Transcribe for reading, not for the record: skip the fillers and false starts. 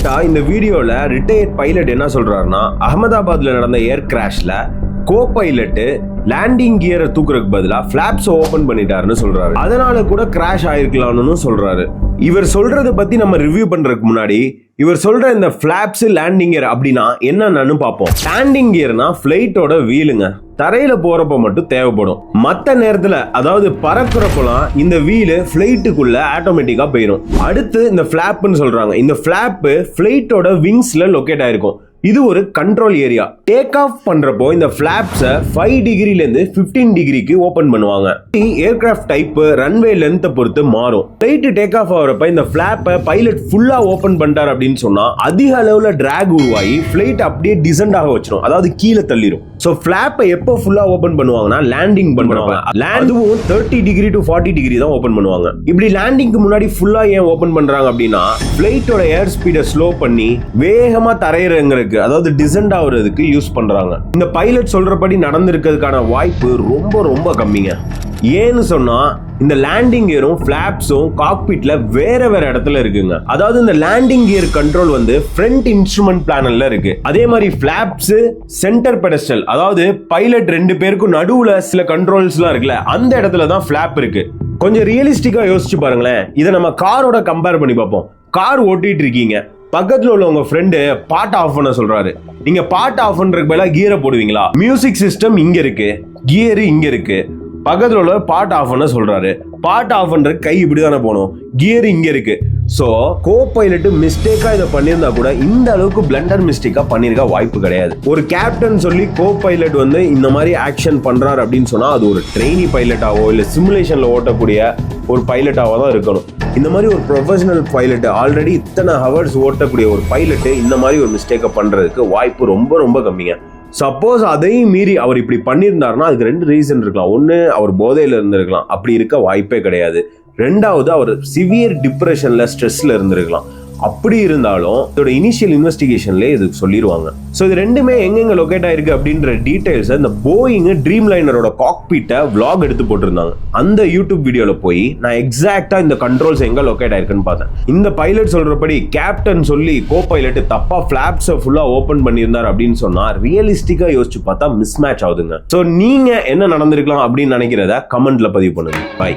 ரீசெண்டா இந்த வீடியோல ரிட்டையர்ட் பைலட் என்ன சொல்றாருன்னா, அகமதாபாத்ல நடந்த ஏர் கிராஷ்ல கோ பைலட் லேண்டிங் கியரை தூக்குறதுக்கு பதிலா பிளாப்ஸ் ஓபன் பண்ணிட்டாருன்னு சொல்றாரு. அதனால கூட கிராஷ் ஆயிருக்கலாம்னு சொல்றாரு. இவர் சொல்றதை பத்தி நம்ம ரிவ்யூ பண்றதுக்கு முன்னாடி இவர் சொல்ற இந்த பிளாப்ஸ் லேண்டிங் கியர் அப்படின்னா என்னன்னு பார்ப்போம். லேண்டிங் கியர்னா பிளைட்டோட வீலுங்க. தரையில போறப்ப மட்டும் தேவைப்படும். மத்த நேரத்துல அதாவது பறக்குறப்பெல்லாம் இந்த வீலு பிளைட்டுக்குள்ள ஆட்டோமேட்டிக்கா போயிடும். அடுத்து இந்த பிளாப்னு சொல்றாங்க. இந்த பிளாப் பிளைட்டோட விங்ஸ்ல லொகேட் ஆயிருக்கும். இது ஒரு கண்ட்ரோல் ஏரியா. டேக் ஆஃப் பண்றப்போ இந்த பிளாப்ஸை 5 டிகிரில இருந்து 15 டிகிரிக்கு ஓபன் பண்ணுவாங்க. ஏர்கிராஃப்ட் டைப், ரன்வே லென்த்தை பொறுத்து மாறும். பிளைட் டேக் ஆஃப் ஆகிறப்ப இந்த பிளாப்பை பைலட் ஃபுல்லா ஓபன் பண்ணிட்டார் அப்படின்னு சொன்னா அதிக அளவுல டிராக் உருவாகி பிளைட் அப்படியே டிசென்ட் ஆக வச்சிடும், அதாவது கீழே தள்ளிடும். சோ பிளாப்பை எப்போ ஃபுல்லா ஓபன் பண்ணுவாங்கன்னா லேண்டிங் பண்ணுவாங்க. அதுவும் 30 டிகிரி டு 40 டிகிரி தான் ஓபன் பண்ணுவாங்க. இப்படி லேண்டிங்க்கு முன்னாடி ஃபுல்லா ஏன் ஓபன் பண்றாங்க அப்படின்னா பிளைட்டோட ஏர் ஸ்பீடை ஸ்லோ பண்ணி வேகமா தரையிறங்க, அதாவது டிசென்ட் ஆகுறதுக்கு யூஸ் பண்றாங்க. இந்த பைலட் சொல்றபடி நடந்திருக்கிறதுக்கான வாய்ப்பு ரொம்ப ரொம்ப கம்மிங்க. ஏன்னு சொன்னா இந்த லேண்டிங் கியரும் பிளாப்ஸும் காக்பிட்ல வேற வேற இடத்துல இருக்குங்க. அதாவது இந்த லேண்டிங் கியர் கண்ட்ரோல் வந்து ஃப்ரண்ட் இன்ஸ்ட்ருமெண்ட் பேனல்ல இருக்கு. அதே மாதிரி பிளாப்ஸ் சென்டர் பெடஸ்டல், அதாவது பைலட் 2 பேருக்கும் நடுவுல சில கண்ட்ரோல்ஸ்லாம் இருக்குல்ல, அந்த இடத்துல தான் பிளாப் இருக்கு. கொஞ்சம் ரியலிஸ்டிக்கா யோசிச்சு பாருங்களேன். இதை நம்ம காரோட கம்பேர் பண்ணி பார்ப்போம். கார் ஓட்டிட்டு இருக்கீங்க, பக்கத்துல உள்ள உங்க ஃப்ரெண்டு பாட் ஆஃப் பண்ண சொல்றாரு. நீங்க பாட் ஆஃப் பண்றதுக்கு பதிலா கியரை போடுவீங்களா? மியூசிக் சிஸ்டம் இங்க இருக்கு, கியர் இங்க இருக்கு, பக்கத்துல உள்ள பாட் ஆஃப் பண்ண சொல்றாரு. பாட் ஆஃப் பண்ற கை இப்படிதானே போகணும், கியர் இங்க இருக்கு. சோ கோ பைலட் மிஸ்டேக்கா இதை பண்ணியிருந்தா கூட இந்த அளவுக்கு பிளண்டர் மிஸ்டேக்கா பண்ணிருக்க வாய்ப்பு கிடையாது. ஒரு கேப்டன் சொல்லி கோ பைலட் வந்து இந்த மாதிரி ஆக்ஷன் பண்றாரு அப்படின்னு சொன்னா அது ஒரு ட்ரெயினி பைலட்டாவோ இல்ல சிமுலேஷன்ல ஓட்டக்கூடிய ஒரு பைலட்டாவோ தான் இருக்கணும். இந்த மாதிரி ஒரு ப்ரொஃபஷனல் பைலட் ஆல்ரெடி இத்தனை ஹவர்ஸ் ஓட்டக்கூடிய ஒரு பைலட் இந்த மாதிரி ஒரு மிஸ்டேக்கை பண்றதுக்கு வாய்ப்பு ரொம்ப ரொம்ப கம்மிங்க. சப்போஸ் அதையும் மீறி அவர் இப்படி பண்ணியிருந்தாருன்னா அதுக்கு 2 ரீசன் இருக்கலாம். ஒன்று, அவர் போதையில இருந்திருக்கலாம், அப்படி இருக்க வாய்ப்பே கிடையாது. 2வது, அவர் சிவியர் டிப்ரெஷன்ல ஸ்ட்ரெஸ்ல இருந்திருக்கலாம். அப்படி இருந்தாலும் இதோட இனிஷியல் இன்வெஸ்டிகேஷன்லேயே இது சொல்லிடுவாங்க. ஸோ இது ரெண்டுமே எங்கெங்க லொகேட் ஆயிருக்கு அப்படின்ற டீடைல்ஸ் இந்த போயிங் ட்ரீம் லைனரோட காக்பிட்டை vlog எடுத்து போட்டிருந்தாங்க. அந்த யூடியூப் வீடியோல போய் நான் எக்ஸாக்டா இந்த கண்ட்ரோல்ஸ் எங்க லொகேட் ஆயிருக்குன்னு பார்த்தேன். இந்த பைலட் சொல்றபடி கேப்டன் சொல்லி கோ பைலட் தப்பா பிளாப்ஸை ஃபுல்லா ஓபன் பண்ணியிருந்தார் அப்படின்னு சொன்னா ரியலிஸ்டிக்கா யோசிச்சு பார்த்தா மிஸ் மேட்ச் ஆகுதுங்க. ஸோ நீங்க என்ன நடந்திருக்கலாம் அப்படின்னு நினைக்கிறத கமெண்ட்ல பதிவு பண்ணுங்க. பை.